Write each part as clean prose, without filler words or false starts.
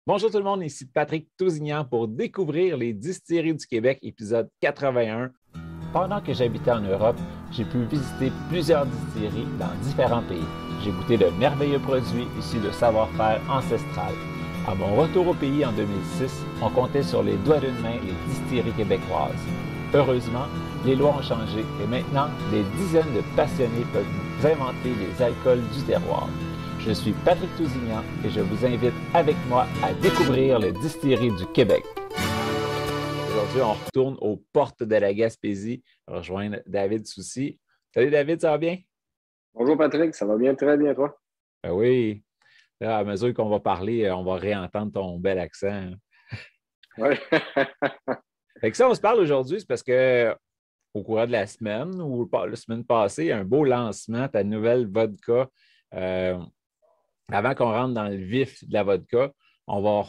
Bonjour tout le monde, ici Patrick Tousignan pour découvrir les distilleries du Québec, épisode 81. Pendant que j'habitais en Europe, j'ai pu visiter plusieurs distilleries dans différents pays. J'ai goûté de merveilleux produits issus de savoir-faire ancestral. À mon retour au pays en 2006, on comptait sur les doigts d'une main les distilleries québécoises. Heureusement, les lois ont changé et maintenant, des dizaines de passionnés peuvent nous inventer les alcools du terroir. Je suis Patrick Tousignan et je vous invite avec moi à découvrir les distilleries du Québec. Aujourd'hui, on retourne aux portes de la Gaspésie rejoindre David Soucy. Salut David, ça va bien? Bonjour Patrick, ça va bien, très bien toi? Ben oui. Là, à mesure qu'on va parler, on va réentendre ton bel accent. Oui. Fait que ça, on se parle aujourd'hui, c'est parce que au courant de la semaine ou la semaine passée, un beau lancement, ta nouvelle vodka. Avant qu'on rentre dans le vif de la vodka, on va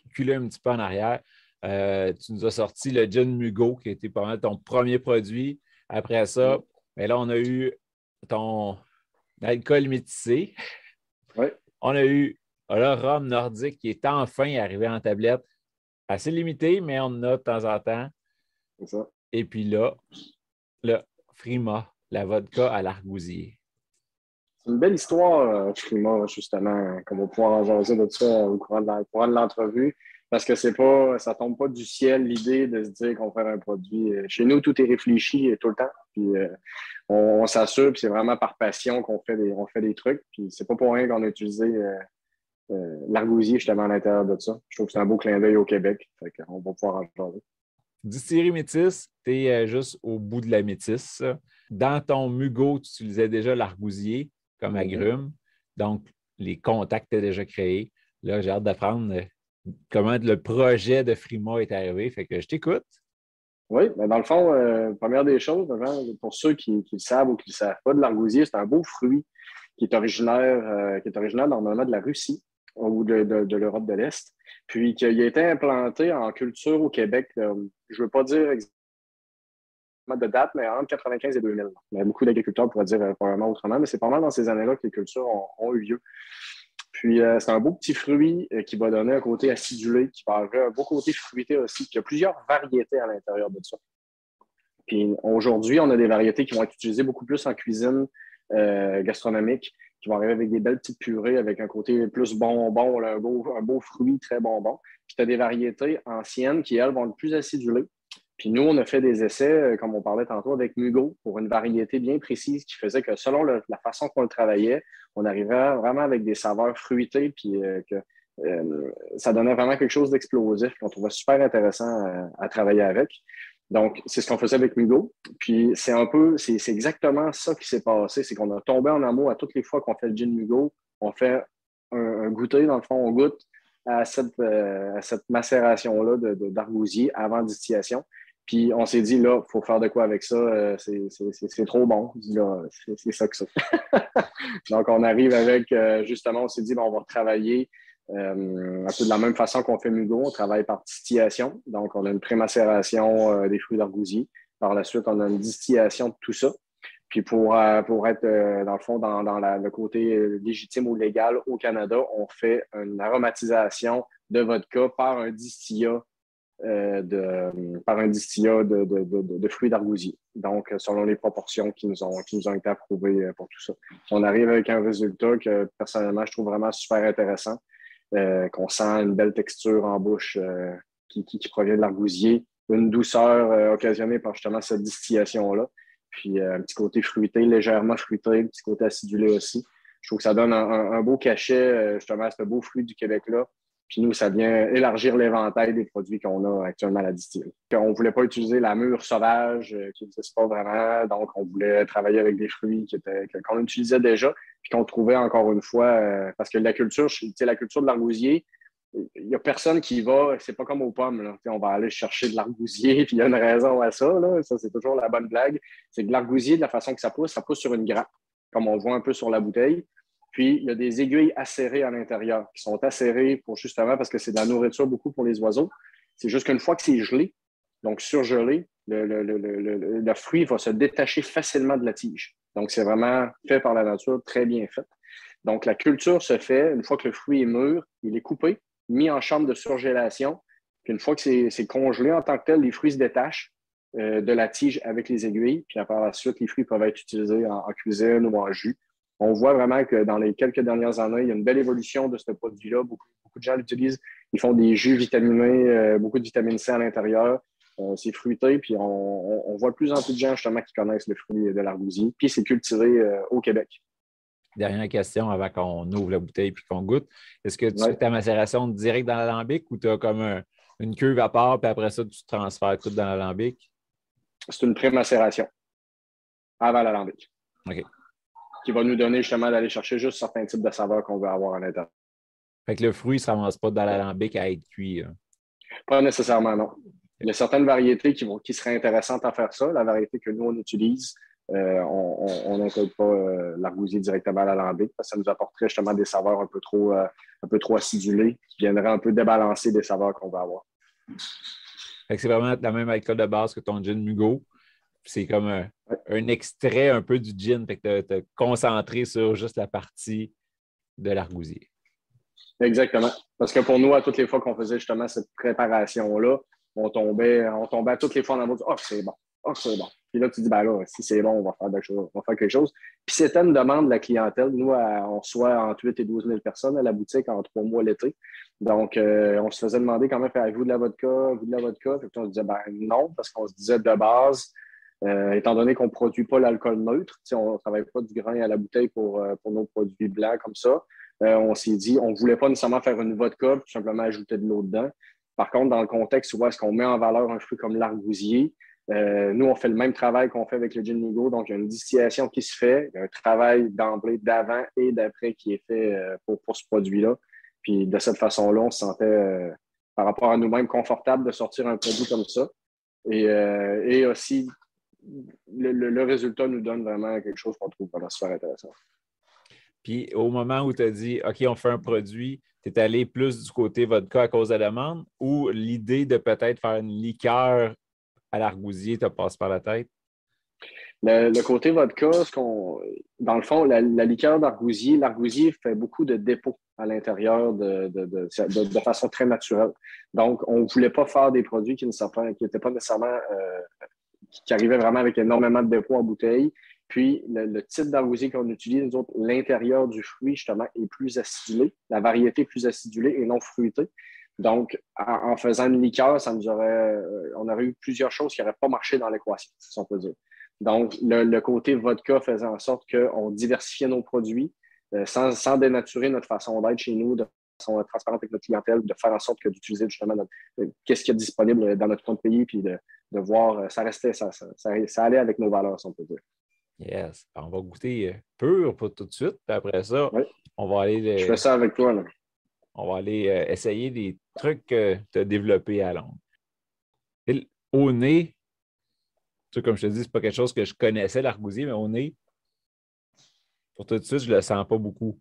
reculer un petit peu en arrière. Tu nous as sorti le Gin Mugo, qui a été pas mal ton premier produit. Après ça, mais là, on a eu ton alcool métissé. Oui. On a eu le rhum nordique qui est enfin arrivé en tablette. Assez limité, mais on en a de temps en temps. C'est ça. Et puis là, le Frima, la vodka à l'argousier. C'est une belle histoire, Frima, justement, comme on va pouvoir en jaser de ça au courant de l'entrevue, parce que ça tombe pas du ciel l'idée de se dire qu'on fait un produit. Chez nous, tout est réfléchi tout le temps, puis on s'assure, puis c'est vraiment par passion on fait des trucs, puis c'est pas pour rien qu'on a utilisé l'argousier justement à l'intérieur de ça. Je trouve que c'est un beau clin d'œil au Québec, fait qu'on va pouvoir en jaser. Distillerie métisse, tu es juste au bout de la métisse. Dans ton mugo, tu utilisais déjà l'argousier comme agrume. Donc, les contacts étaient déjà créés. Là, j'ai hâte d'apprendre comment le projet de Frima est arrivé. Fait que je t'écoute. Oui, mais dans le fond, première des choses, pour ceux qui le savent ou qui ne le savent pas, de l'argousier, c'est un beau fruit qui est originaire normalement de la Russie ou de l'Europe de l'Est, puis qui a été implanté en culture au Québec. Je ne veux pas dire exactement de date, mais entre 95 et 2000. Mais beaucoup d'agriculteurs pourraient dire probablement autrement, mais c'est pas mal dans ces années-là que les cultures ont eu lieu. Puis, c'est un beau petit fruit qui va donner un côté acidulé, qui va avoir un beau côté fruité aussi. Puis, il y a plusieurs variétés à l'intérieur de ça. Puis, aujourd'hui, on a des variétés qui vont être utilisées beaucoup plus en cuisine gastronomique, qui vont arriver avec des belles petites purées, avec un côté plus bonbon, là, un beau fruit très bonbon. Puis, tu as des variétés anciennes qui, elles, vont être plus acidulées. Puis nous, on a fait des essais, comme on parlait tantôt, avec Mugo, pour une variété bien précise qui faisait que selon la façon qu'on le travaillait, on arrivait vraiment avec des saveurs fruitées, puis ça donnait vraiment quelque chose d'explosif qu'on trouvait super intéressant à travailler avec. Donc, c'est ce qu'on faisait avec Mugo. Puis c'est exactement ça qui s'est passé, c'est qu'on a tombé en amour à toutes les fois qu'on fait le gin Mugo. On fait un goûter, dans le fond, on goûte à cette macération-là d'argousier avant distillation. Puis on s'est dit, là, il faut faire de quoi avec ça, c'est trop bon. Là, c'est ça que ça. Donc, on arrive avec, justement, on s'est dit, bon, on va travailler un peu de la même façon qu'on fait Mugo. On travaille par distillation. Donc, on a une prémacération des fruits d'argousier. Par la suite, on a une distillation de tout ça. Puis pour être, dans le fond, dans le côté légitime ou légal au Canada, on fait une aromatisation de vodka par un distillat de fruits d'argousier. Donc, selon les proportions qui nous ont été approuvées pour tout ça. On arrive avec un résultat que, personnellement, je trouve vraiment super intéressant, qu'on sent une belle texture en bouche qui provient de l'argousier, une douceur occasionnée par justement cette distillation-là, puis un petit côté fruité, légèrement fruité, un petit côté acidulé aussi. Je trouve que ça donne un beau cachet, justement, à ce beau fruit du Québec-là. Puis nous, ça vient élargir l'éventail des produits qu'on a actuellement à la distillerie. On ne voulait pas utiliser la mûre sauvage qui n'existe pas vraiment, donc on voulait travailler avec des fruits qu'on utilisait déjà, puis qu'on trouvait encore une fois, parce que la culture de l'argousier, il n'y a personne qui va, c'est pas comme aux pommes, là. On va aller chercher de l'argousier, puis il y a une raison à ça, là. Ça, c'est toujours la bonne blague. C'est que l'argousier, de la façon que ça pousse sur une grappe, comme on voit un peu sur la bouteille. Puis, il y a des aiguilles acérées à l'intérieur, qui sont acérées pour justement, parce que c'est de la nourriture beaucoup pour les oiseaux. C'est juste qu'une fois que c'est gelé, donc surgelé, le fruit va se détacher facilement de la tige. Donc, c'est vraiment fait par la nature, très bien fait. Donc, la culture se fait, une fois que le fruit est mûr, il est coupé. mis en chambre de surgélation. Puis une fois que c'est congelé en tant que tel, les fruits se détachent de la tige avec les aiguilles. Puis par la suite, les fruits peuvent être utilisés en cuisine ou en jus. On voit vraiment que dans les quelques dernières années, il y a une belle évolution de ce produit-là. Beaucoup de gens l'utilisent. Ils font des jus vitaminés, beaucoup de vitamine C à l'intérieur. C'est fruité, puis on voit de plus en plus de gens justement qui connaissent le fruit de l'argousier. Puis c'est cultivé au Québec. Dernière question avant qu'on ouvre la bouteille et qu'on goûte. Est-ce que tu fais Ouais. ta macération direct dans l'alambic ou tu as comme une cuve à part, puis après ça, tu transfères tout dans l'alambic? C'est une pré-macération avant l'alambic. OK. Qui va nous donner justement d'aller chercher juste certains types de saveurs qu'on veut avoir à l'intérieur. Fait que le fruit ne se ramasse pas dans l'alambic à être cuit. Pas nécessairement, non. Il y a certaines variétés qui seraient intéressantes à faire ça. La variété que nous, on utilise, on n'intègre pas l'argousier directement à l'alambic parce que ça nous apporterait justement des saveurs un peu trop acidulées qui viendraient un peu débalancer des saveurs qu'on va avoir. Fait que c'est vraiment la même alcool de base que ton gin Mugo. C'est comme un extrait un peu du gin. Fait que tu as concentré sur juste la partie de l'argousier. Exactement. Parce que pour nous, à toutes les fois qu'on faisait justement cette préparation-là, on tombait à toutes les fois dans le mode « Ah, c'est bon. Ah, c'est bon. » Puis là, tu dis « Ben là, si c'est bon, on va faire quelque chose. » Puis c'était une demande de la clientèle. Nous, on reçoit entre 8 et 12 000 personnes à la boutique en 3 mois l'été. Donc, on se faisait demander quand même « Avez-vous de la vodka? Vous de la vodka? » Puis on se disait « Ben non. » Parce qu'on se disait de base, étant donné qu'on ne produit pas l'alcool neutre, on ne travaille pas du grain à la bouteille pour nos produits blancs comme ça. On s'est dit, on ne voulait pas nécessairement faire une vodka, tout simplement ajouter de l'eau dedans. Par contre, dans le contexte où est-ce qu'on met en valeur un fruit comme l'argousier, nous, on fait le même travail qu'on fait avec le gin Mugo. Donc, il y a une distillation qui se fait, il y a un travail d'emblée d'avant et d'après qui est fait pour ce produit-là. Puis, de cette façon-là, on se sentait, par rapport à nous-mêmes, confortable de sortir un produit comme ça. Et aussi, le résultat nous donne vraiment quelque chose qu'on trouve vraiment super intéressant. Puis au moment où tu as dit OK, on fait un produit, tu es allé plus du côté vodka à cause de la demande ou l'idée de peut-être faire une liqueur à l'argousier te passe par la tête? Le côté vodka, dans le fond, la liqueur l'argousier fait beaucoup de dépôts à l'intérieur de façon très naturelle. Donc, on ne voulait pas faire des produits qui n'étaient pas nécessairement qui arrivaient vraiment avec énormément de dépôts en bouteille. Puis, le type d'argousier qu'on utilise, nous autres, l'intérieur du fruit, justement, est plus acidulé. La variété est plus acidulée et non fruitée. Donc, en faisant une liqueur, on aurait eu plusieurs choses qui n'auraient pas marché dans l'équation, si on peut dire. Donc, le côté vodka faisait en sorte qu'on diversifiait nos produits sans dénaturer notre façon d'être chez nous, de façon transparente avec notre clientèle, de faire en sorte que d'utiliser justement qu'est-ce qu'il y a disponible dans notre coin de pays, puis de voir, ça allait avec nos valeurs, si on peut dire. Yes. On va goûter pur pour tout de suite. Puis après ça, oui. On va aller. Je fais ça avec toi, là. On va aller essayer des trucs que tu as développés à Londres. Et au nez, comme je te dis, c'est pas quelque chose que je connaissais, l'argousier, mais au nez, pour tout de suite, je le sens pas beaucoup.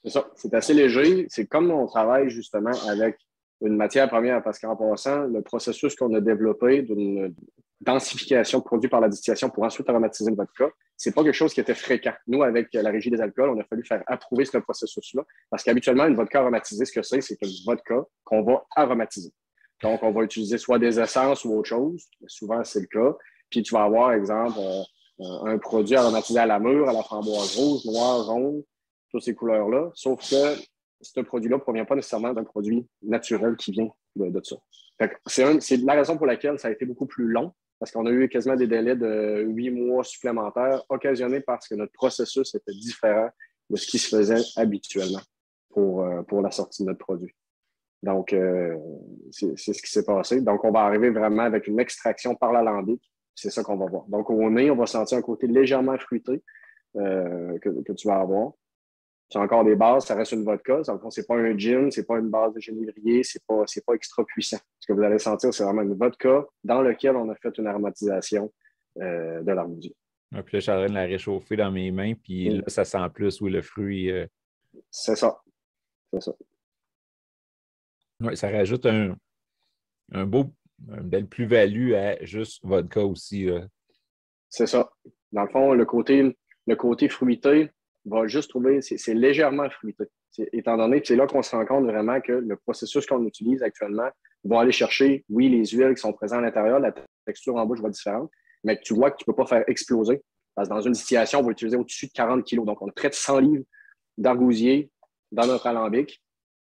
C'est ça. C'est assez léger. C'est comme on travaille justement avec une matière première, parce qu'en passant, le processus qu'on a développé d'une densification produite par la distillation pour ensuite aromatiser le vodka, c'est pas quelque chose qui était fréquent. Nous, avec la Régie des alcools, on a fallu faire approuver ce processus-là, parce qu'habituellement, une vodka aromatisée, ce que c'est du vodka qu'on va aromatiser. Donc, on va utiliser soit des essences ou autre chose. Souvent, c'est le cas. Puis, tu vas avoir, exemple, un produit aromatisé à la mûre, à la framboise rose, noire, jaune, toutes ces couleurs-là. Sauf que ce produit-là ne provient pas nécessairement d'un produit naturel qui vient de ça. C'est la raison pour laquelle ça a été beaucoup plus long, parce qu'on a eu quasiment des délais de 8 mois supplémentaires, occasionnés parce que notre processus était différent de ce qui se faisait habituellement pour la sortie de notre produit. Donc, c'est ce qui s'est passé. Donc, on va arriver vraiment avec une extraction par l'alambic. C'est ça qu'on va voir. Donc, au nez, on va sentir un côté légèrement fruité que tu vas avoir. C'est encore des bases, ça reste une vodka. Dans le fond, c'est pas un gin, c'est pas une base de génévrier, c'est pas extra puissant. Ce que vous allez sentir, c'est vraiment une vodka dans laquelle on a fait une aromatisation de l'argousier. Puis là, je suis en train de la réchauffer dans mes mains, puis là, ça sent plus le fruit. C'est ça. C'est ça. Oui, ça rajoute une belle plus-value à juste vodka aussi. C'est ça. Dans le fond, le côté fruité, va juste trouver, c'est légèrement fruité. Étant donné que c'est là qu'on se rend compte vraiment que le processus qu'on utilise actuellement va aller chercher, oui, les huiles qui sont présentes à l'intérieur, la texture en bouche va être différente, mais que tu vois que tu ne peux pas faire exploser. Parce que dans une distillation, on va utiliser au-dessus de 40 kg. Donc, on a près de 100 livres d'argousier dans notre alambic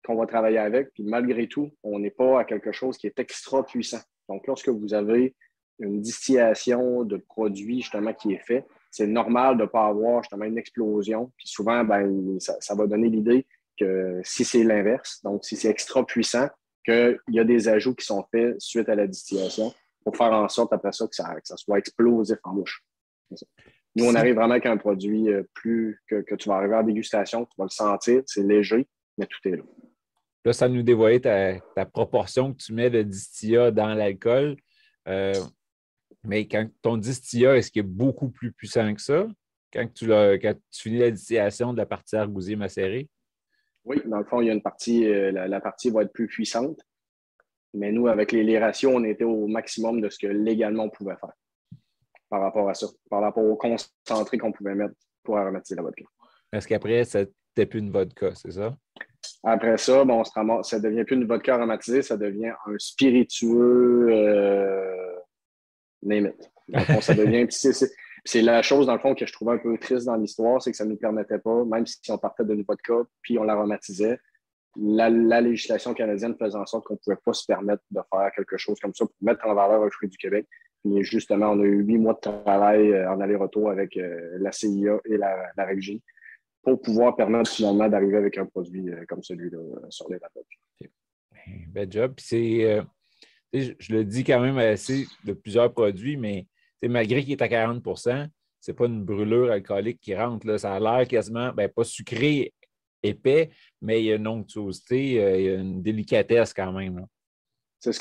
qu'on va travailler avec. Puis malgré tout, on n'est pas à quelque chose qui est extra puissant. Donc, lorsque vous avez une distillation de produits justement qui est fait, c'est normal de ne pas avoir justement une explosion. Puis souvent, ben, ça va donner l'idée que si c'est l'inverse, donc si c'est extra puissant, qu'il y a des ajouts qui sont faits suite à la distillation pour faire en sorte après ça que ça soit explosif en bouche. Nous, on arrive vraiment avec un produit que tu vas arriver en dégustation, tu vas le sentir, c'est léger, mais tout est là. Là, ça nous dévoilait ta proportion que tu mets de distillat dans l'alcool. Mais quand ton distillat, est-ce qu'il est beaucoup plus puissant que ça quand tu finis la distillation de la partie argousier macérée? Oui, dans le fond, il y a une partie, la partie va être plus puissante. Mais nous, avec les ratios, on était au maximum de ce que légalement on pouvait faire par rapport à ça, par rapport au concentré qu'on pouvait mettre pour aromatiser la vodka. Est-ce qu'après, ça n'était plus une vodka, c'est ça? Après ça, bon, ça ne devient plus une vodka aromatisée, ça devient un spiritueux name it. Dans le fond, ça devient. C'est la chose, dans le fond, que je trouvais un peu triste dans l'histoire, c'est que ça ne nous permettait pas, même si on partait d'une vodka puis on l'aromatisait, la législation canadienne faisait en sorte qu'on ne pouvait pas se permettre de faire quelque chose comme ça pour mettre en valeur un fruit du Québec. Puis justement, on a eu 8 mois de travail en aller-retour avec la CIA et la Régie pour pouvoir permettre finalement d'arriver avec un produit comme celui-là sur les bateaux. Bel job. Puis je le dis quand même assez de plusieurs produits, mais malgré qu'il est à 40 %, c'est pas une brûlure alcoolique qui rentre. Là. Ça a l'air quasiment, pas sucré, épais, mais il y a une onctuosité, il y a une délicatesse quand même. Là. C'est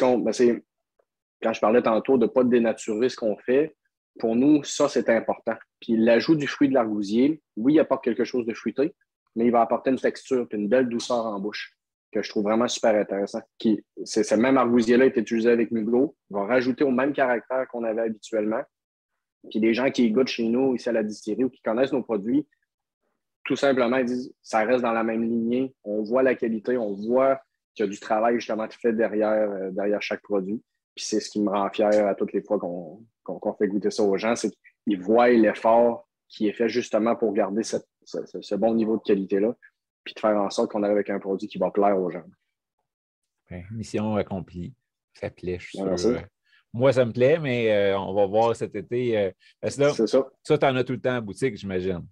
quand je parlais tantôt de ne pas dénaturer ce qu'on fait, pour nous, ça, c'est important. Puis l'ajout du fruit de l'argousier, oui, il apporte quelque chose de fruité, mais il va apporter une texture et une belle douceur en bouche que je trouve vraiment super intéressant. Ce même argousier-là est utilisé avec Mugo. Il va rajouter au même caractère qu'on avait habituellement. Puis les gens qui goûtent chez nous, ici à la distillerie, ou qui connaissent nos produits, tout simplement, ils disent ça reste dans la même lignée. On voit la qualité, on voit qu'il y a du travail justement fait derrière chaque produit. Puis c'est ce qui me rend fier à toutes les fois qu'on fait goûter ça aux gens, c'est qu'ils voient l'effort qui est fait justement pour garder ce bon niveau de qualité-là, puis de faire en sorte qu'on arrive avec un produit qui va plaire aux gens. Mission accomplie. Ça plaît, je suis sûr. Moi, ça me plaît, mais on va voir cet été. Parce que là, c'est ça. Ça, tu en as tout le temps en boutique, j'imagine.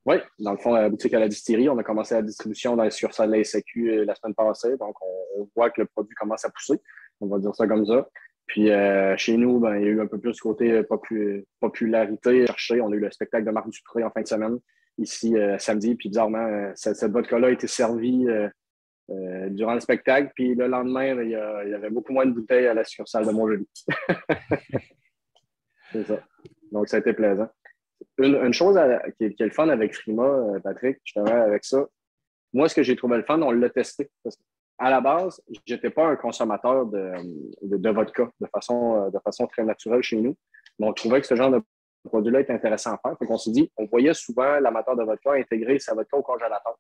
Oui, dans le fond, à la boutique à la distillerie, on a commencé la distribution dans les succursales de la SAQ la semaine passée. Donc, on voit que le produit commence à pousser. On va dire ça comme ça. Puis, chez nous, il y a eu un peu plus côté popularité cherché. On a eu le spectacle de Marc Dupré en fin de semaine, ici, samedi. Puis, bizarrement, cette vodka-là a été servie durant le spectacle. Puis, le lendemain, il y avait beaucoup moins de bouteilles à la succursale de Mont-Joli. C'est ça. Donc, ça a été plaisant. Une chose qui est le fun avec Frima, Patrick, justement, avec ça, moi, ce que j'ai trouvé le fun, on l'a testé. Parce qu'à la base, je n'étais pas un consommateur de vodka de façon très naturelle chez nous. Mais on trouvait que ce genre de produit-là était intéressant à faire. Donc, on s'est dit, on voyait souvent l'amateur de vodka intégrer sa vodka au congélateur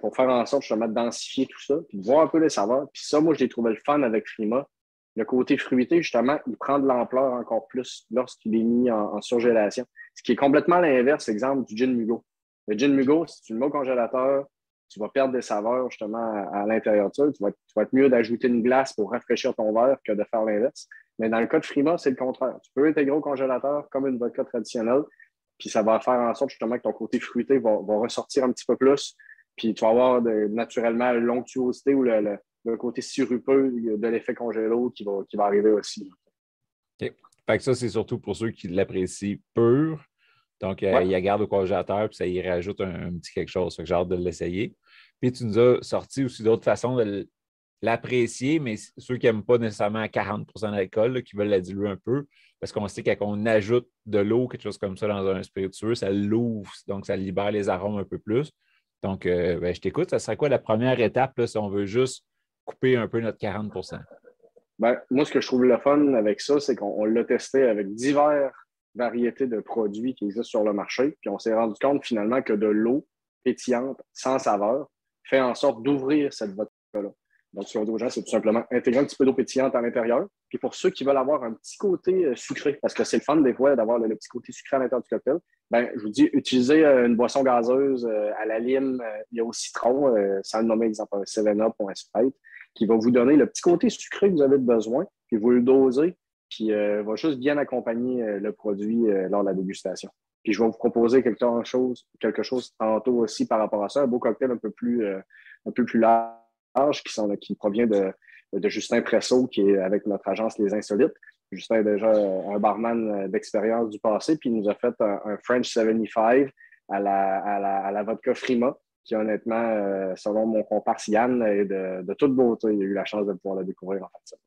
pour faire en sorte, justement, de densifier tout ça, puis de voir un peu les saveurs. Puis ça, moi, je l'ai trouvé le fun avec Frima. Le côté fruité, justement, il prend de l'ampleur encore plus lorsqu'il est mis en surgélation. Ce qui est complètement l'inverse, exemple, du gin Mugo. Le gin Mugo, si tu le mets au congélateur, tu vas perdre des saveurs, justement, à l'intérieur de ça. Tu vas être mieux d'ajouter une glace pour rafraîchir ton verre que de faire l'inverse. Mais dans le cas de Frima, c'est le contraire. Tu peux intégrer au congélateur comme une vodka traditionnelle, puis ça va faire en sorte, justement, que ton côté fruité va ressortir un petit peu plus, puis tu vas avoir naturellement l'onctuosité ou le côté sirupeux de l'effet congélo qui va arriver aussi. OK. Fait que ça, c'est surtout pour ceux qui l'apprécient pur. Donc, il la garde au congélateur puis ça y rajoute un petit quelque chose. Fait que j'ai hâte de l'essayer. Puis, tu nous as sorti aussi d'autres façons de l'apprécier, mais ceux qui n'aiment pas nécessairement à 40 % d'alcool, qui veulent la diluer un peu, parce qu'on sait que quand on ajoute de l'eau, quelque chose comme ça dans un spiritueux, ça l'ouvre, donc ça libère les arômes un peu plus. Donc, je t'écoute. Ça serait quoi la première étape là, si on veut juste couper un peu notre 40 %? Moi, ce que je trouve le fun avec ça, c'est qu'on l'a testé avec diverses variétés de produits qui existent sur le marché. Puis on s'est rendu compte finalement que de l'eau, pétillante, sans saveur, fait en sorte d'ouvrir cette vodka-là. Donc, ce qu'on dit aux gens, c'est tout simplement intégrer un petit peu d'eau pétillante à l'intérieur. Puis pour ceux qui veulent avoir un petit côté sucré, parce que c'est le fun des fois d'avoir le petit côté sucré à l'intérieur du cocktail, ben, je vous dis, utilisez une boisson gazeuse à la lime et au citron, sans le nommer, exemple, un 7-Up ou un Sprite, qui va vous donner le petit côté sucré que vous avez besoin, puis vous le dosez, puis va juste bien accompagner le produit lors de la dégustation. Puis je vais vous proposer quelque chose tantôt aussi par rapport à ça, un beau cocktail un peu plus large qui provient de Justin Presso, qui est avec notre agence Les Insolites. Justin est déjà un barman d'expérience du passé, puis il nous a fait un French 75 à la vodka Frima, qui honnêtement, selon mon comparse Yann, est de toute beauté. Il a eu la chance de pouvoir la découvrir en fait.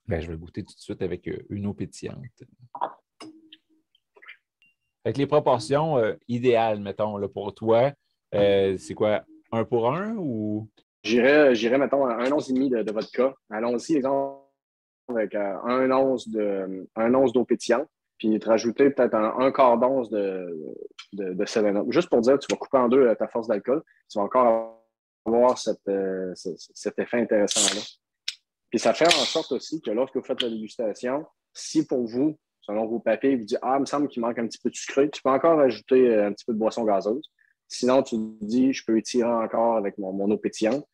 Ben, je vais goûter tout de suite avec une eau pétillante. Avec les proportions idéales, mettons, là, pour toi, c'est quoi, 1 pour 1 ou? J'irais, mettons, un once et demi de vodka. Allons-y, exemple, avec un once d'eau pétillante, puis te rajouter peut-être un quart d'once de 7-Up. Juste pour dire, tu vas couper en deux ta force d'alcool, tu vas encore avoir cet effet intéressant-là. Puis ça fait en sorte aussi que lorsque vous faites la dégustation, si pour vous, selon vos papiers, vous dites « Ah, il me semble qu'il manque un petit peu de sucré », tu peux encore ajouter un petit peu de boisson gazeuse. Sinon, tu te dis « Je peux étirer encore avec mon eau pétillante ».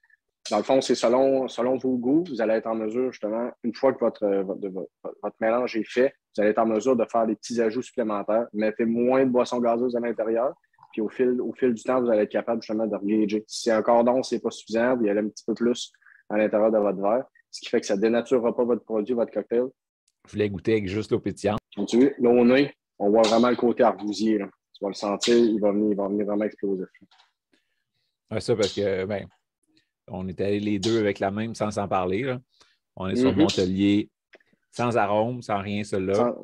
Dans le fond, c'est selon vos goûts, vous allez être en mesure, justement, une fois que votre mélange est fait, vous allez être en mesure de faire des petits ajouts supplémentaires. Mettez moins de boissons gazeuses à l'intérieur, puis au fil du temps, vous allez être capable, justement, de regager. Si c'est un cordon, c'est pas suffisant, vous y allez un petit peu plus à l'intérieur de votre verre, ce qui fait que ça ne dénaturera pas votre produit, votre cocktail. Je voulais goûter avec juste l'eau pétillante. Comme tu vois, là, au nez, on voit vraiment le côté arbousier. Là. Tu vas le sentir, il va venir vraiment explosif. Ouais, ça, parce que, ben, on est allés les deux avec la même sans s'en parler. Là. On est sur Montelier, sans arôme, sans rien, celui-là.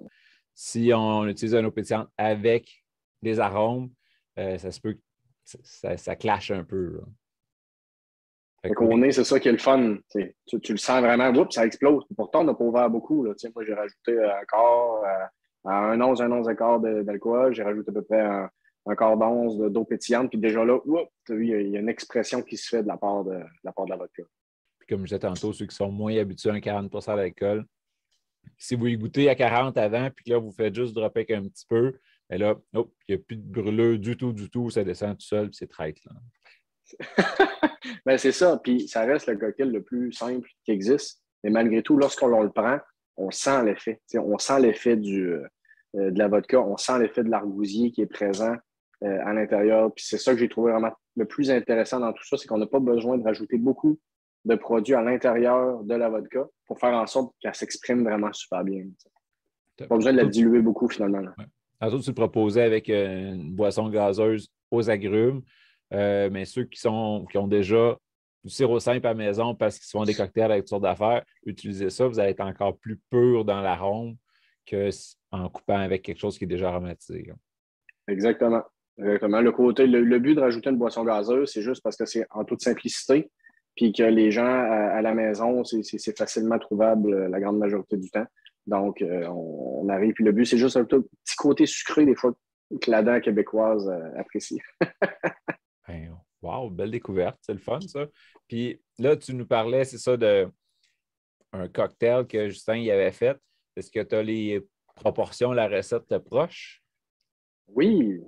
Si on utilise un eau pétillante avec des arômes, ça se peut que ça clash un peu. Là. Fait qu'au nez, c'est ça qui est le fun. Tu le sens vraiment, oups, ça explose. Pourtant, on n'a pas ouvert beaucoup. Là. Moi, j'ai rajouté encore à un once et quart d'alcool. J'ai rajouté à peu près un quart d'once d'eau pétillante. Puis déjà là, il y a une expression qui se fait de la part de la vodka. Puis comme je disais tantôt, ceux qui sont moins habitués à un 40 d'alcool, si vous y goûtez à 40 avant, puis que là, vous faites juste dropper un petit peu, mais là, il n'y a plus de brûlure du tout. Ça descend tout seul, puis c'est traite. Là. Ben, c'est ça. Puis ça reste le cocktail le plus simple qui existe. Mais malgré tout, lorsqu'on le prend, on sent l'effet. On sent l'effet de la vodka. On sent l'effet de l'argousier qui est présent à l'intérieur. Puis c'est ça que j'ai trouvé vraiment le plus intéressant dans tout ça, c'est qu'on n'a pas besoin de rajouter beaucoup de produits à l'intérieur de la vodka pour faire en sorte qu'elle s'exprime vraiment super bien. Pas besoin de la diluer beaucoup finalement. Ouais. Tantôt, tu le proposais avec une boisson gazeuse aux agrumes. Mais ceux qui ont déjà du sirop simple à la maison parce qu'ils se font des cocktails avec toutes sortes d'affaires, utilisez ça, vous allez être encore plus pur dans l'arôme qu'en coupant avec quelque chose qui est déjà aromatisé. Exactement. Le but de rajouter une boisson gazeuse, c'est juste parce que c'est en toute simplicité, puis que les gens à la maison, c'est facilement trouvable la grande majorité du temps. Donc, on arrive, puis le but, c'est juste un petit côté sucré, des fois, que la dent québécoise apprécie. Wow, belle découverte, c'est le fun, ça. Puis là, tu nous parlais, c'est ça, d'un cocktail que Justin y avait fait. Est-ce que tu as les proportions, la recette proche? Oui.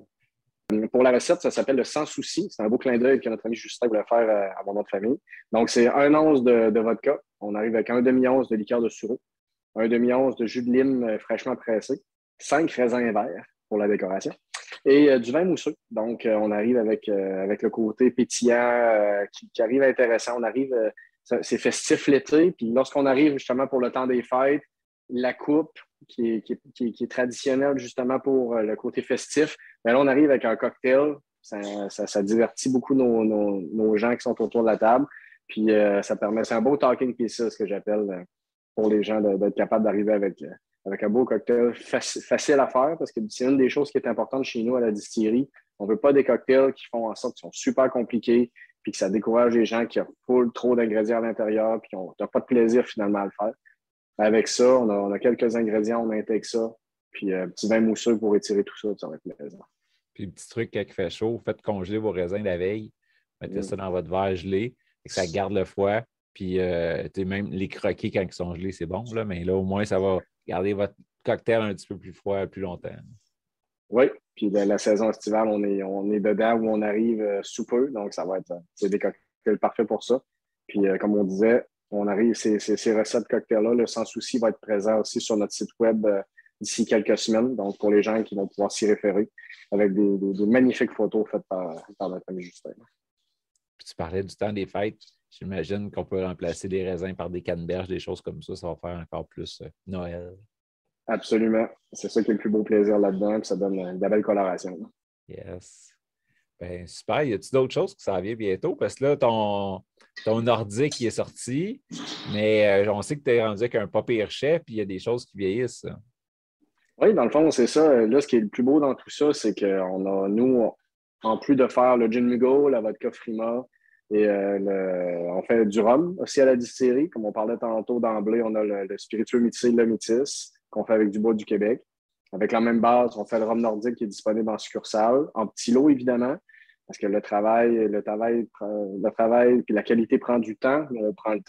Pour la recette, ça s'appelle le Sans Souci. C'est un beau clin d'œil que notre ami Justin voulait faire à mon nom de famille. Donc, c'est 1 once de vodka. On arrive avec 1/2 once de liqueur de sureau, 1/2 once de jus de lime fraîchement pressé, 5 raisins verts pour la décoration. Et du vin mousseux. Donc, on arrive avec le côté pétillant qui arrive intéressant. On arrive, c'est festif l'été. Puis lorsqu'on arrive justement pour le temps des fêtes, la coupe qui est traditionnelle justement pour le côté festif, bien là, on arrive avec un cocktail. Ça divertit beaucoup nos gens qui sont autour de la table. Puis ça permet, c'est un beau talking piece, ce que j'appelle pour les gens d'être capable d'arriver avec un beau cocktail facile à faire, parce que c'est une des choses qui est importante chez nous à la distillerie. On ne veut pas des cocktails qui font en sorte qu'ils sont super compliqués, puis que ça décourage les gens qui ont trop d'ingrédients à l'intérieur, puis qui n'ont pas de plaisir finalement à le faire. Avec ça, on a quelques ingrédients, on intègre ça, puis un petit vin mousseux pour étirer tout ça, ça va être plaisant. Puis, petit truc, quand il fait chaud, faites congeler vos raisins la veille. Mettez ça dans votre verre gelé, et que ça garde le froid. Puis, même les croquer quand ils sont gelés, c'est bon, là, mais là, au moins, ça va garder votre cocktail un petit peu plus froid plus longtemps. Oui, puis la saison estivale, on est dedans où on arrive sous peu, donc c'est des cocktails parfaits pour ça. Puis, comme on disait, on arrive, ces recettes de cocktails-là, le Sans Souci va être présent aussi sur notre site web d'ici quelques semaines, donc pour les gens qui vont pouvoir s'y référer, avec des magnifiques photos faites par notre ami Justin. Puis tu parlais du temps des fêtes. J'imagine qu'on peut remplacer les raisins par des canneberges, des choses comme ça. Ça va faire encore plus Noël. Absolument. C'est ça qui est le plus beau plaisir là-dedans, puis ça donne de la belle coloration. Yes. Ben, super. Y a-t-il d'autres choses qui s'en viennent bientôt? Parce que là, ton nordique qui est sorti, mais on sait que tu es rendu avec un pas pire chef, puis il y a des choses qui vieillissent. Oui, dans le fond, c'est ça. Là, ce qui est le plus beau dans tout ça, c'est qu'on a, nous, en plus de faire le gin Mugo, la vodka Frima, et on fait du rhum aussi à la distillerie. Comme on parlait tantôt d'emblée, on a le spiritueux métissé, le métis, qu'on fait avec du bois du Québec. Avec la même base, on fait le rhum nordique qui est disponible en succursale, en petits lots, évidemment, parce que le travail puis la qualité prend du temps. Mais on prend le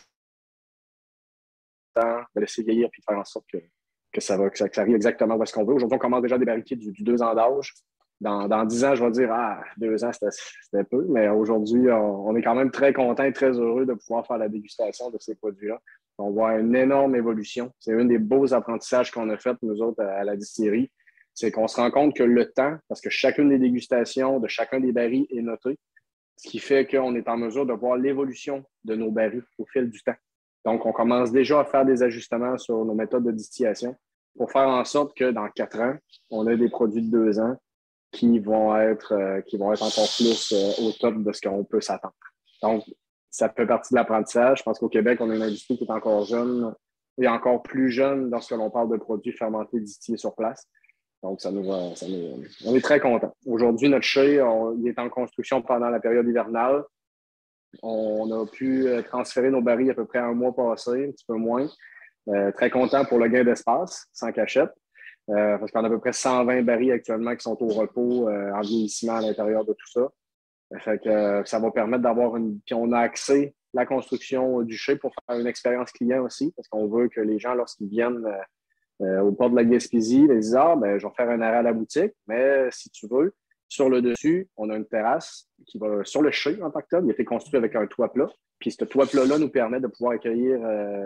temps de laisser vieillir puis de faire en sorte que ça arrive exactement où est-ce qu'on veut. Aujourd'hui, on commence déjà des barriquets du 2 ans d'âge. Dans 10 ans, je vais dire, 2 ans, c'était peu. Mais aujourd'hui, on est quand même très content et très heureux de pouvoir faire la dégustation de ces produits-là. On voit une énorme évolution. C'est un des beaux apprentissages qu'on a fait, nous autres, à la distillerie. C'est qu'on se rend compte que le temps, parce que chacune des dégustations de chacun des barils est notée, ce qui fait qu'on est en mesure de voir l'évolution de nos barils au fil du temps. Donc, on commence déjà à faire des ajustements sur nos méthodes de distillation pour faire en sorte que dans 4 ans, on ait des produits de 2 ans qui vont être encore plus au top de ce qu'on peut s'attendre. Donc, ça fait partie de l'apprentissage. Je pense qu'au Québec, on a une industrie qui est encore jeune et encore plus jeune lorsque l'on parle de produits fermentés distillés sur place. Donc, on est très contents. Aujourd'hui, notre chai, il est en construction pendant la période hivernale. On a pu transférer nos barils à peu près un mois passé, un petit peu moins. Très content pour le gain d'espace, sans cachette. Parce qu'on a à peu près 120 barils actuellement qui sont au repos en vieillissement à l'intérieur de tout ça. Fait que ça va permettre d'avoir Puis on a axé la construction du chai pour faire une expérience client aussi, parce qu'on veut que les gens, lorsqu'ils viennent au port de la Gaspésie, ils disent je vais faire un arrêt à la boutique, mais si tu veux, sur le dessus, on a une terrasse qui va sur le chai en tant que tel. Il a été construit avec un toit plat. Puis ce toit plat-là nous permet de pouvoir accueillir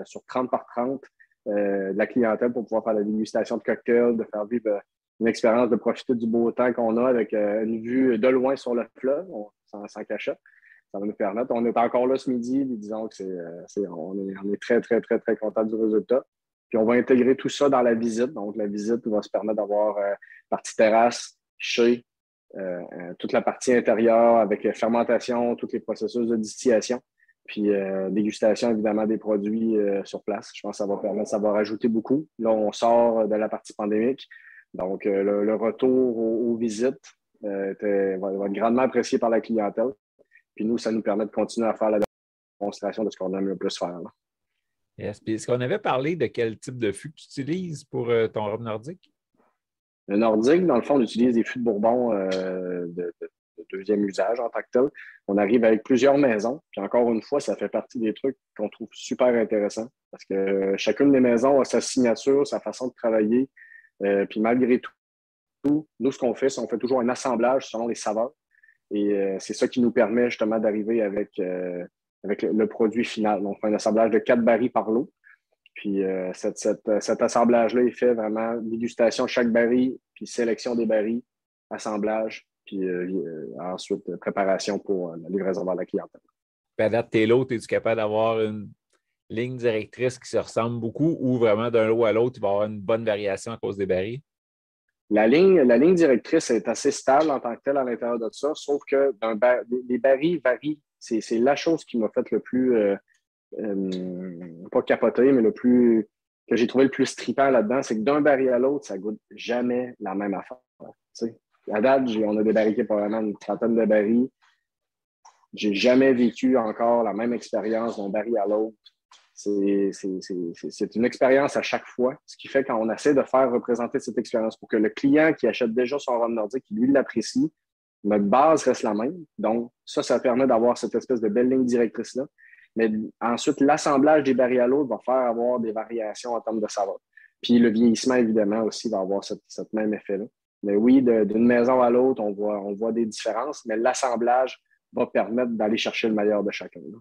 sur 30 par 30 de la clientèle pour pouvoir faire la dégustation de cocktails, de faire vivre une expérience, de profiter du beau temps qu'on a avec une vue de loin sur le fleuve, sans cachette. Ça va nous permettre. On est encore là ce midi, disons que on est très, très, très, très content du résultat. Puis on va intégrer tout ça dans la visite. Donc, la visite va se permettre d'avoir partie terrasse, chai, toute la partie intérieure avec fermentation, tous les processus de distillation. Puis dégustation, évidemment, des produits sur place. Je pense que ça va rajouter beaucoup. Là, on sort de la partie pandémique. Donc, le retour aux visites va être grandement apprécié par la clientèle. Puis nous, ça nous permet de continuer à faire la démonstration de ce qu'on aime le plus faire. Là. Yes. Puis, est-ce qu'on avait parlé de quel type de fût que tu utilises pour ton rhum nordique? Le nordique, dans le fond, on utilise des fûts de Bourbon de deuxième usage en tant que tel. On arrive avec plusieurs maisons. Puis encore une fois, ça fait partie des trucs qu'on trouve super intéressants parce que chacune des maisons a sa signature, sa façon de travailler. Puis malgré tout, nous, ce qu'on fait, c'est qu'on fait toujours un assemblage selon les saveurs. Et c'est ça qui nous permet justement d'arriver avec le produit final. Donc, on fait un assemblage de 4 barils par lot. Puis cet assemblage-là, il fait vraiment dégustation de chaque baril, puis sélection des barils, assemblage, puis ensuite préparation pour la livraison vers la clientèle. Puis à date, tes lots, es-tu capable d'avoir une ligne directrice qui se ressemble beaucoup ou vraiment d'un lot à l'autre, il va y avoir une bonne variation à cause des barils? La ligne directrice est assez stable en tant que telle à l'intérieur de ça, sauf que les barils varient. C'est la chose qui m'a fait le plus, pas capoter, mais que j'ai trouvé le plus trippant là-dedans, c'est que d'un baril à l'autre, ça goûte jamais la même affaire. T'sais. À date, on a débarriqué probablement une trentaine de barils. J'ai jamais vécu encore la même expérience d'un baril à l'autre. C'est une expérience à chaque fois, ce qui fait qu'on essaie de faire représenter cette expérience pour que le client qui achète déjà son rhum nordique, qui lui l'apprécie, notre base reste la même. Donc, ça permet d'avoir cette espèce de belle ligne directrice-là. Mais ensuite, l'assemblage des barils à l'autre va faire avoir des variations en termes de saveur. Puis le vieillissement, évidemment, aussi va avoir cette même effet-là. Mais oui, d'une maison à l'autre, on voit des différences, mais l'assemblage va permettre d'aller chercher le meilleur de chacun. Là.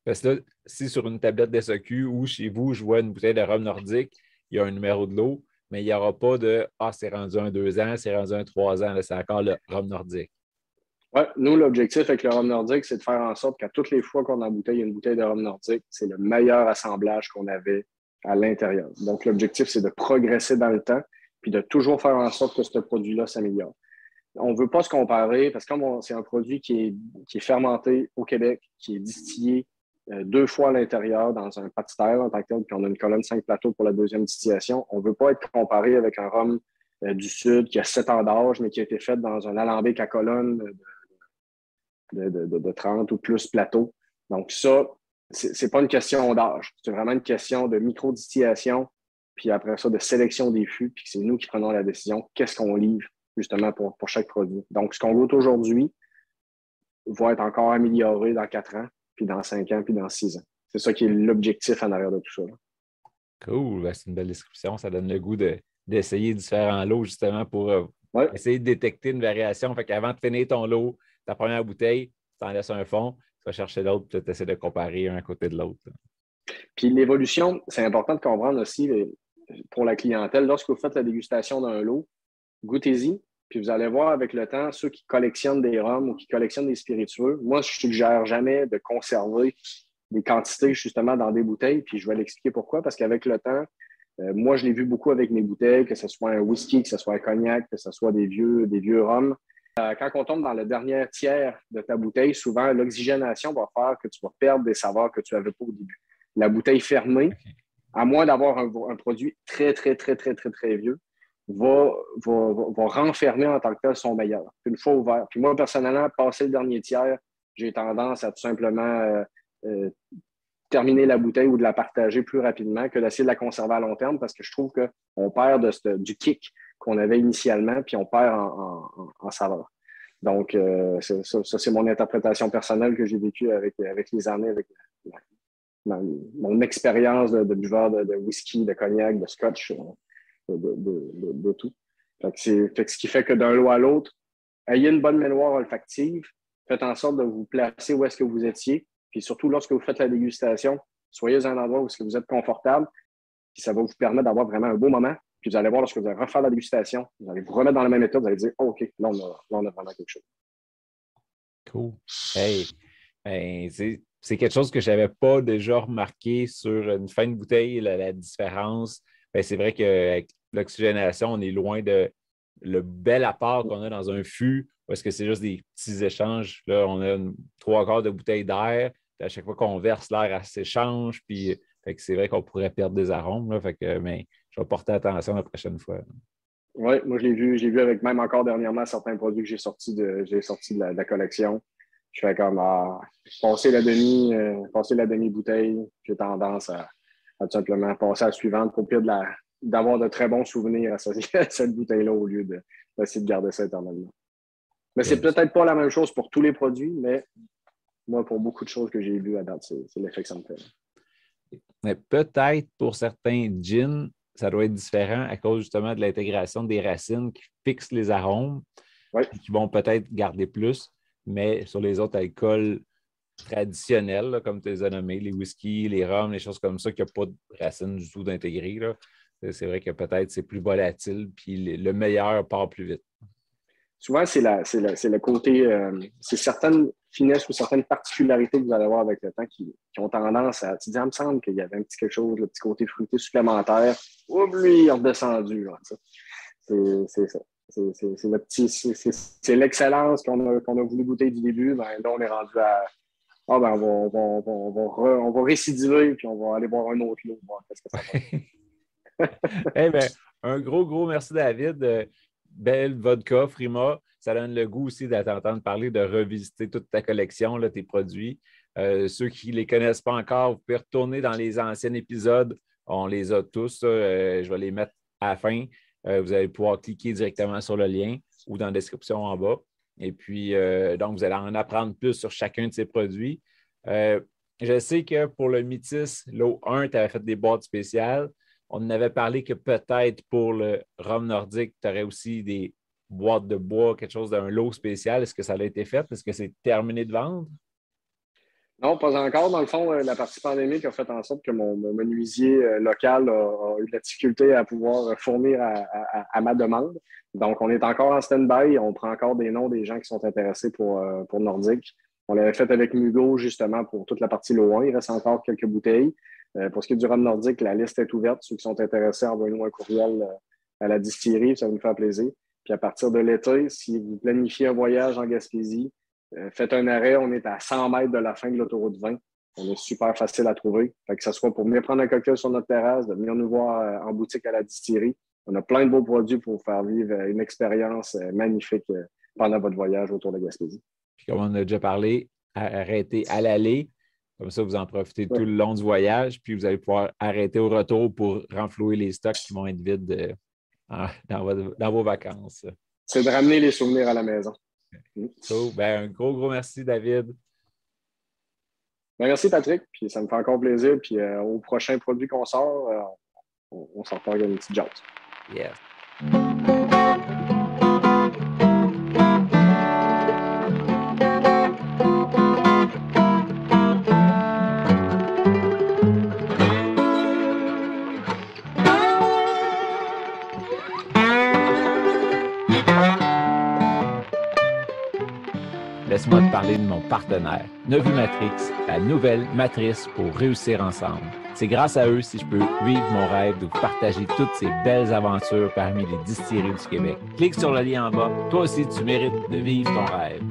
Parce que là, si sur une tablette d'SAQ ou chez vous, je vois une bouteille de rhum nordique, il y a un numéro de l'eau, mais il n'y aura pas de « Ah, c'est rendu un 2 ans, c'est rendu un 3 ans, là, c'est encore le rhum nordique ». Oui, nous, l'objectif avec le rhum nordique, c'est de faire en sorte qu'à toutes les fois qu'on embouteille une bouteille de rhum nordique, c'est le meilleur assemblage qu'on avait à l'intérieur. Donc, l'objectif, c'est de progresser dans le temps puis de toujours faire en sorte que ce produit-là s'améliore. On ne veut pas se comparer parce que comme c'est un produit qui est fermenté au Québec, qui est distillé 2 fois à l'intérieur dans un pâtisserie en tant que tel, puis on a une colonne 5 plateaux pour la deuxième distillation. On ne veut pas être comparé avec un rhum du Sud qui a 7 ans d'âge, mais qui a été fait dans un alambic à colonne de 30 ou plus plateaux. Donc ça, c'est pas une question d'âge. C'est vraiment une question de micro-distillation, puis après ça, de sélection des fûts, puis c'est nous qui prenons la décision qu'est-ce qu'on livre justement pour chaque produit. Donc, ce qu'on goûte aujourd'hui va être encore amélioré dans 4 ans, puis dans 5 ans, puis dans 6 ans. C'est ça qui est l'objectif en arrière de tout ça. Là. Cool, ben, c'est une belle description. Ça donne le goût d'essayer différents lots justement pour essayer de détecter une variation. Fait qu'avant de finir ton lot, ta première bouteille, tu en laisses un fond, tu vas chercher l'autre, puis tu essaies de comparer un à côté de l'autre. Puis l'évolution, c'est important de comprendre aussi pour la clientèle. Lorsque vous faites la dégustation d'un lot, goûtez-y, puis vous allez voir avec le temps, ceux qui collectionnent des rhums ou qui collectionnent des spiritueux, moi, je suggère jamais de conserver des quantités justement dans des bouteilles, puis je vais l'expliquer pourquoi, parce qu'avec le temps, moi, je l'ai vu beaucoup avec mes bouteilles, que ce soit un whisky, que ce soit un cognac, que ce soit des vieux rhums. Quand on tombe dans le dernier tiers de ta bouteille, souvent, l'oxygénation va faire que tu vas perdre des saveurs que tu n'avais pas au début. La bouteille fermée, à moins d'avoir un produit très, très, très, très, très, très vieux, va renfermer en tant que tel son meilleur. Une fois ouvert. Puis moi, personnellement, passer le dernier tiers, j'ai tendance à tout simplement terminer la bouteille ou de la partager plus rapidement que d'essayer de la conserver à long terme parce que je trouve qu'on perd du kick qu'on avait initialement, puis on perd en saveur. Donc, ça, c'est mon interprétation personnelle que j'ai vécue avec les années, avec mon expérience de buveur de whisky, de cognac, de scotch, de tout. Fait que ce qui fait que d'un lot à l'autre, ayez une bonne mémoire olfactive, faites en sorte de vous placer où est-ce que vous étiez, puis surtout lorsque vous faites la dégustation, soyez dans un endroit où vous êtes confortable, puis ça va vous permettre d'avoir vraiment un beau moment. Puis vous allez voir, lorsque vous allez refaire la dégustation, vous allez vous remettre dans le même état, vous allez dire, oh, OK, là, on a vraiment quelque chose. Cool. Hey, ben, c'est quelque chose que je n'avais pas déjà remarqué sur une fin de bouteille, la différence. Ben, c'est vrai qu'avec l'oxygénation, on est loin de le bel apport qu'on a dans un fût, parce que c'est juste des petits échanges. Là, on a 3/4 de bouteille d'air. À chaque fois qu'on verse, l'air elle s'échange. Puis fait que c'est vrai qu'on pourrait perdre des arômes. Là, fait que, mais je vais porter attention la prochaine fois. Oui, moi je l'ai vu avec même encore dernièrement certains produits que j'ai sortis de la collection. Je fais comme passer la demi-bouteille, j'ai tendance à tout simplement passer à la suivante pour pire d'avoir de très bons souvenirs à cette bouteille-là au lieu d'essayer de garder ça éternellement. Mais c'est peut-être pas la même chose pour tous les produits, mais moi, pour beaucoup de choses que j'ai vues à date, c'est l'effet que ça me fait. Mais peut-être pour certains gins, ça doit être différent à cause justement de l'intégration des racines qui fixent les arômes, qui vont peut-être garder plus, mais sur les autres alcools traditionnels, là, comme tu les as nommés, les whiskies, les rhums, les choses comme ça, qui n'ont pas de racines du tout d'intégrer, c'est vrai que peut-être c'est plus volatile, puis le meilleur part plus vite. Souvent, c'est le côté, c'est certaines finesses ou certaines particularités que vous allez avoir avec le temps qui ont tendance à, tu dis, il me semble qu'il y avait un petit quelque chose, le petit côté fruité supplémentaire. Oups, lui, il est redescendu. Là, c'est ça. C'est l'excellence qu'on a voulu goûter du début. Ben, là, on est rendu à, on va récidiver, puis on va aller boire un autre lot, voir qu'est-ce que ça va. Eh bien, un gros merci, David. Belle vodka, Frima. Ça donne le goût aussi de t'entendre parler de revisiter toute ta collection, là, tes produits. Ceux qui ne les connaissent pas encore, vous pouvez retourner dans les anciens épisodes. On les a tous. Je vais les mettre à la fin. Vous allez pouvoir cliquer directement sur le lien ou dans la description en bas. Et puis, donc, vous allez en apprendre plus sur chacun de ces produits. Je sais que pour le Métis, l'eau 1, tu avais fait des boîtes spéciales. On en avait parlé que peut-être pour le rhum nordique, tu aurais aussi des boîtes de bois, quelque chose d'un lot spécial. Est-ce que ça a été fait? Est-ce que c'est terminé de vendre? Non, pas encore. Dans le fond, la partie pandémique a fait en sorte que mon menuisier local a eu de la difficulté à pouvoir fournir à ma demande. Donc, on est encore en stand-by. On prend encore des noms des gens qui sont intéressés pour Nordique. On l'avait fait avec Mugo, justement, pour toute la partie lot 1. Il reste encore quelques bouteilles. Pour ce qui est du rhum nordique, la liste est ouverte. Ceux qui sont intéressés, envoyez-nous un courriel à la distillerie. Ça va nous faire plaisir. Puis à partir de l'été, si vous planifiez un voyage en Gaspésie, faites un arrêt, on est à 100 mètres de la fin de l'autoroute 20. On est super facile à trouver. Fait que ce soit pour venir prendre un cocktail sur notre terrasse, de venir nous voir en boutique à la distillerie. On a plein de beaux produits pour vous faire vivre une expérience magnifique pendant votre voyage autour de Gaspésie. Puis comme on a déjà parlé, arrêtez à l'aller. Comme ça, vous en profitez tout le long du voyage. Puis vous allez pouvoir arrêter au retour pour renflouer les stocks qui vont être vides dans vos vacances. C'est de ramener les souvenirs à la maison. So, un gros merci, David. Merci, Patrick. Puis ça me fait encore plaisir. Puis au prochain produit qu'on sort, on s'en reparle une petite jante. Yes. Laisse-moi te parler de mon partenaire, Nevu Matrix, la nouvelle matrice pour réussir ensemble. C'est grâce à eux si je peux vivre mon rêve de vous partager toutes ces belles aventures parmi les distilleries du Québec. Clique sur le lien en bas. Toi aussi, tu mérites de vivre ton rêve.